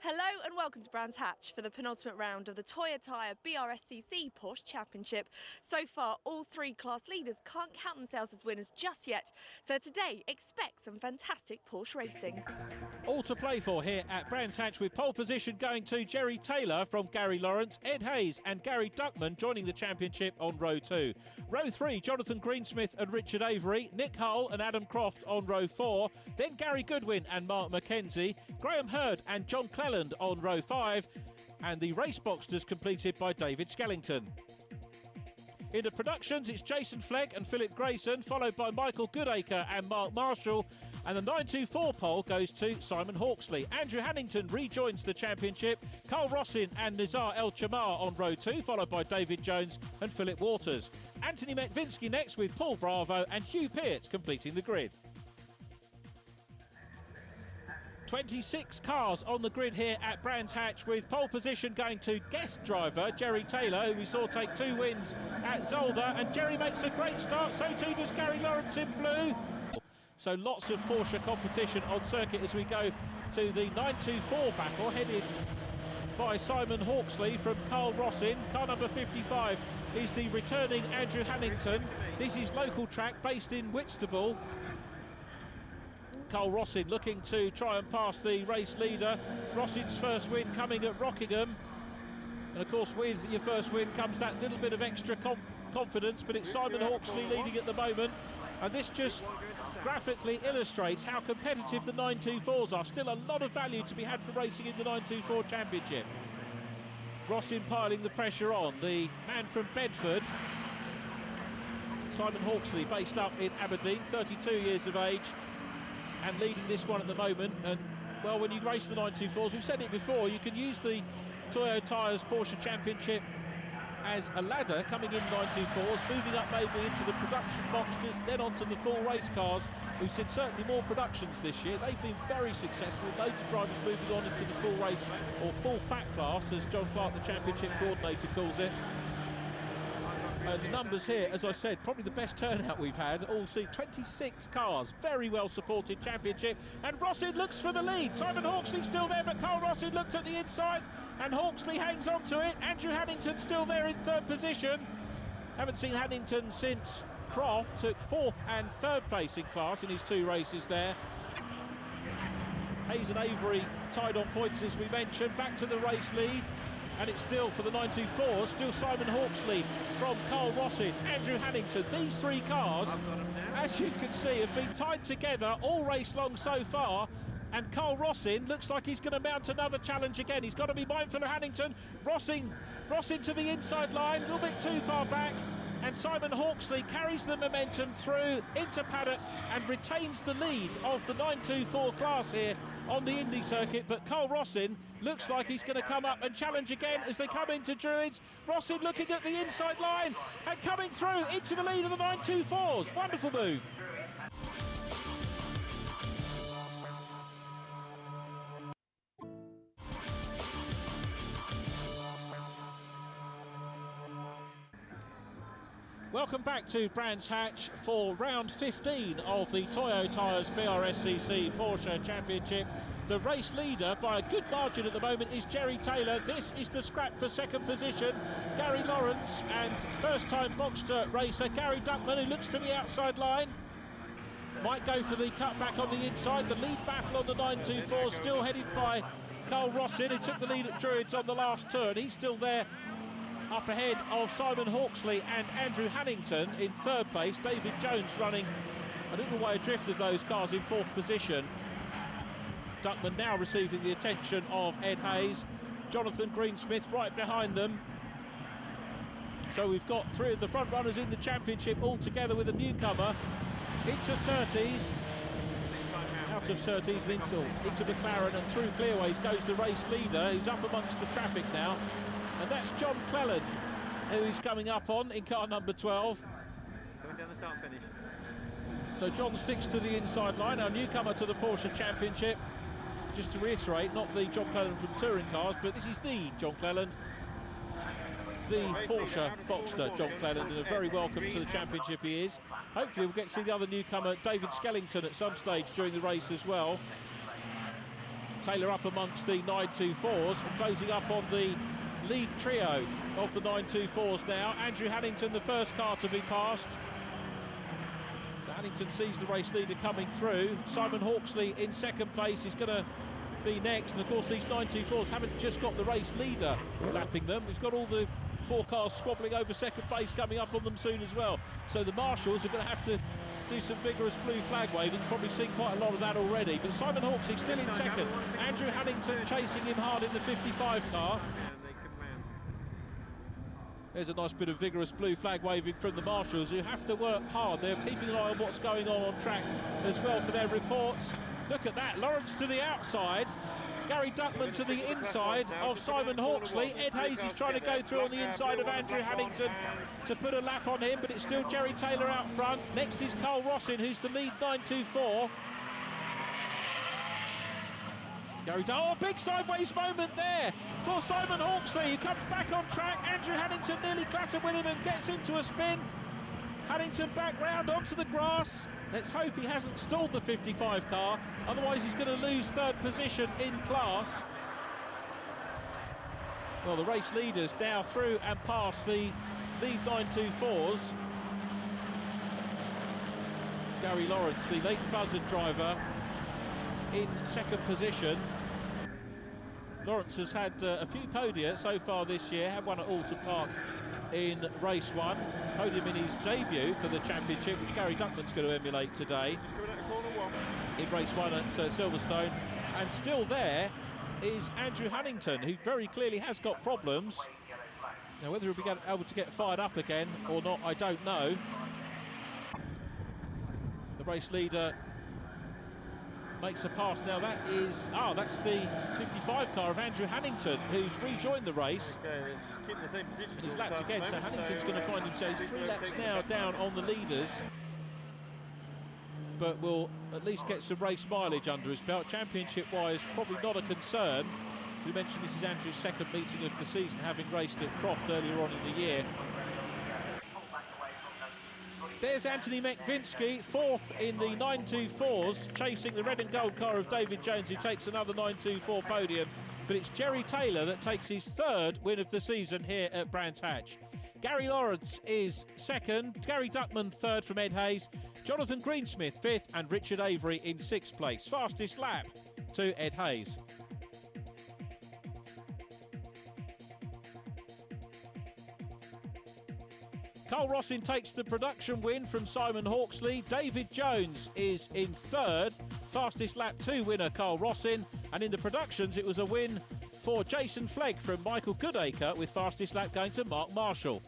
Hello and welcome to Brands Hatch for the penultimate round of the Toyo Tyre BRSCC Porsche Championship. So far, all three class leaders can't count themselves as winners just yet, so today expect some fantastic Porsche racing. All to play for here at Brands Hatch, with pole position going to Jerry Taylor from Gary Lawrence, Ed Hayes and Gary Duckman joining the championship on row 2. Row 3, Jonathan Greensmith and Richard Avery, Nick Hull and Adam Croft on row 4, then Gary Goodwin and Mark McKenzie, Graham Hurd and John Cleland on row 5, and the race boxers completed by David Skellington. In the productions, it's Jason Fleck and Philip Grayson, followed by Michael Goodacre and Mark Marshall, and the 924 pole goes to Simon Hawksley. Andrew Hannington rejoins the championship, Carl Rossin and Nizar El Chamar on row 2, followed by David Jones and Philip Waters. Anthony Metvinsky next, with Paul Bravo and Hugh Pearce completing the grid. 26 cars on the grid here at Brands Hatch, with pole position going to guest driver Jerry Taylor, who we saw take 2 wins at Zolder, and Jerry makes a great start, so too does Gary Lawrence in blue. So lots of Porsche competition on circuit as we go to the 924 battle, headed by Simon Hawksley from Carl Rossin. Car number 55 is the returning Andrew Hannington. This is local track based in Whitstable. Carl Rossin looking to try and pass the race leader. Rossin's first win coming at Rockingham, and of course with your first win comes that little bit of extra confidence, but it's Simon Hawksley leading at the moment, and this just graphically illustrates how competitive the 924s are. Still a lot of value to be had for racing in the 924 Championship. Rossin piling the pressure on, the man from Bedford. Simon Hawksley, based up in Aberdeen, 32 years of age, and leading this one at the moment. And well, when you race the 924s, we've said it before, you can use the Toyo Tyres Porsche Championship as a ladder, coming in 924s, moving up maybe into the production boxes, then onto the full race cars. We've seen certainly more productions this year. They've been very successful, loads of drivers moving on into the full race, or full fat class, as John Clark, the championship coordinator, calls it. The numbers here, as I said, probably the best turnout we've had. All see 26 cars, very well supported championship, and Rossin looks for the lead. Simon Hawksley still there, but Carl Rossin looked at the inside, and Hawksley hangs on to it. Andrew Hannington still there in 3rd position. Haven't seen Hannington since Croft took 4th and 3rd place in class in his 2 races there. Hayes and Avery tied on points, as we mentioned. Back to the race lead, and it's still for the 924, still Simon Hawksley from Carl Rossin, Andrew Hannington. These 3 cars, as you can see, have been tied together all race long so far, and Carl Rossin looks like he's going to mount another challenge again. He's got to be mindful of Hannington. Rossin to the inside line, a little bit too far back, and Simon Hawksley carries the momentum through into paddock and retains the lead of the 924 class here on the Indy circuit. But Carl Rossin looks like he's going to come up and challenge again as they come into Druids. Rossin looking at the inside line and coming through into the lead of the 924s. Wonderful move. Welcome back to Brands Hatch for round 15 of the Toyo Tyres BRSCC Porsche Championship. The race leader by a good margin at the moment is Jerry Taylor. This is the scrap for 2nd position. Gary Lawrence and first-time Boxster racer Gary Duckman, who looks to the outside line, might go for the cutback on the inside. The lead battle on the 924 still headed by Carl Rossin, who took the lead at Druids on the last turn. He's still there, up ahead of Simon Hawksley and Andrew Hannington in 3rd place. David Jones running a little way adrift of those cars in 4th position. Duckman now receiving the attention of Ed Hayes. Jonathan Greensmith right behind them. So we've got 3 of the front runners in the championship all together, with a newcomer into Surtees. Out of Surtees and into McLaren, and through Clearways goes the race leader, who's up amongst the traffic now. And that's John Cleland, who is coming up on in car number 12. Going down the start finish. So John sticks to the inside line, our newcomer to the Porsche Championship. Just to reiterate, not the John Cleland from touring cars, but this is the John Cleland, the Porsche Boxster John Cleland, and a very welcome to the championship he is. Hopefully we'll get to see the other newcomer, David Skellington, at some stage during the race as well. Taylor up amongst the 924s and closing up on the lead trio of the 924s now. Andrew Hannington, the first car to be passed. So Hannington sees the race leader coming through. Simon Hawksley in second place is going to be next, and of course these 924s haven't just got the race leader lapping them, we've got all the four cars squabbling over second place coming up on them soon as well. So the marshals are going to have to do some vigorous blue flag waving. Probably seen quite a lot of that already, but Simon Hawksley still in second. Andrew Hannington chasing him hard in the 55 car. There's a nice bit of vigorous blue flag waving from the marshals, who have to work hard. They're keeping an eye on what's going on track as well for their reports. Look at that, Lawrence to the outside, Gary Duckman to the inside of Simon Hawksley. Ed Hayes is trying to go through on the inside of Andrew Hannington to put a lap on him, but it's still Jerry Taylor out front. Next is Carl Rossin, who's the lead 924. Oh, big sideways moment there for Simon Hawksley, who comes back on track. Andrew Hannington nearly clattered with him and gets into a spin. Hannington back round onto the grass. Let's hope he hasn't stalled the 55 car, otherwise he's going to lose third position in class. Well, the race leaders now through and past the lead 924s. Gary Lawrence, the Leighton Buzzard driver, in second position. Lawrence has had a few podia so far this year, had one at Alton Park in race one, podium in his debut for the championship, which Gary Duckman's going to emulate today in race one at Silverstone. And still there is Andrew Hannington, who very clearly has got problems. Now, whether he'll be able to get fired up again or not, I don't know. The race leader makes a pass now. That is, that's the 55 car of Andrew Hannington, who's rejoined the race. Okay, keep the same position. And he's lapped again, so Hannington's going to find himself 3 laps now down on the leaders, but will at least get some race mileage under his belt. Championship-wise, probably not a concern. We mentioned this is Andrew's second meeting of the season, having raced at Croft earlier on in the year. There's Anthony Mekvinsky, fourth in the 924s, chasing the red and gold car of David Jones, who takes another 924 podium. But it's Jerry Taylor that takes his third win of the season here at Brands Hatch. Gary Lawrence is second, Gary Duckman third from Ed Hayes, Jonathan Greensmith fifth, and Richard Avery in sixth place. Fastest lap to Ed Hayes. Carl Rossin takes the production win from Simon Hawksley. David Jones is in third. Fastest lap 2 winner Carl Rossin. And in the productions, it was a win for Jason Flegg from Michael Goodacre, with fastest lap going to Mark Marshall.